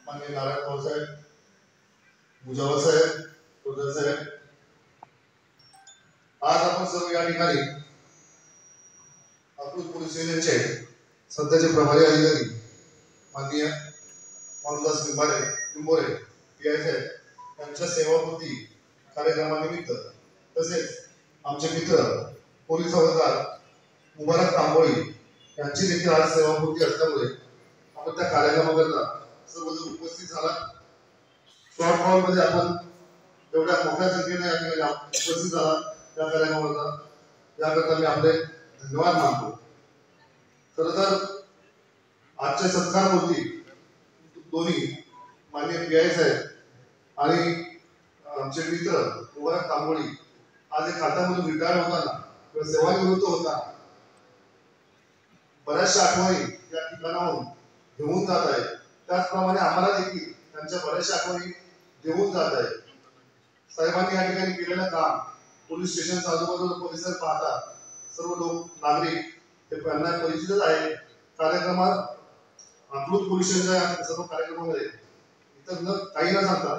माननीय नारायण पवार साहेब, मुजावर साहेब, प्रधान साहेब, आज आपण सर्व या ठिकाणी अकलूज पोलीस स्टेशनचे सध्याचे प्रभारी अधिकारी माननीय मानदास निंबोरे पीआय साहेब यांच्या सेवापूर्ती कार्यक्रमानिमित्त तसेच आमचे मित्र पोलीस हवालदार मुबारक तांबोळी यांची देखील आज सेवापूर्ती असल्यामुळे आपण त्या कार्यक्रमाकरता सर्वजण उपस्थित झाला। शॉर्ट कॉल मध्ये आपण एवढ्या मोठ्या संख्येने या ठिकाणी उपस्थित झाला त्या कार्यक्रमाला याकरता मी आपले धन्यवाद मानतो। खरं तर आजच्या सत्कारमूर्ती दोन्ही माननीय पीआय साहेब आणि आमचे मित्र मुबारक तांबोळी आज एक खात्यामधून रिटायर होताना किंवा सेवानिवृत्त होता बऱ्याचशा आठवणी या ठिकाणाहून घेऊन जात आहे। त्याचप्रमाणे आम्हाला देखील त्यांच्या बऱ्याचशा आठवणी घेऊन जात आहे। साहेबांनी या ठिकाणी केलेलं काम पोलीस स्टेशनचा आजूबाजूला परिसर पाहता सर्व लोक नागरिक हे त्यांना परिचितच आहे। कार्यक्रमात अकलूज पोलीस स्टेशनच्या सर्व कार्यक्रमामध्ये इतर काही न सांगता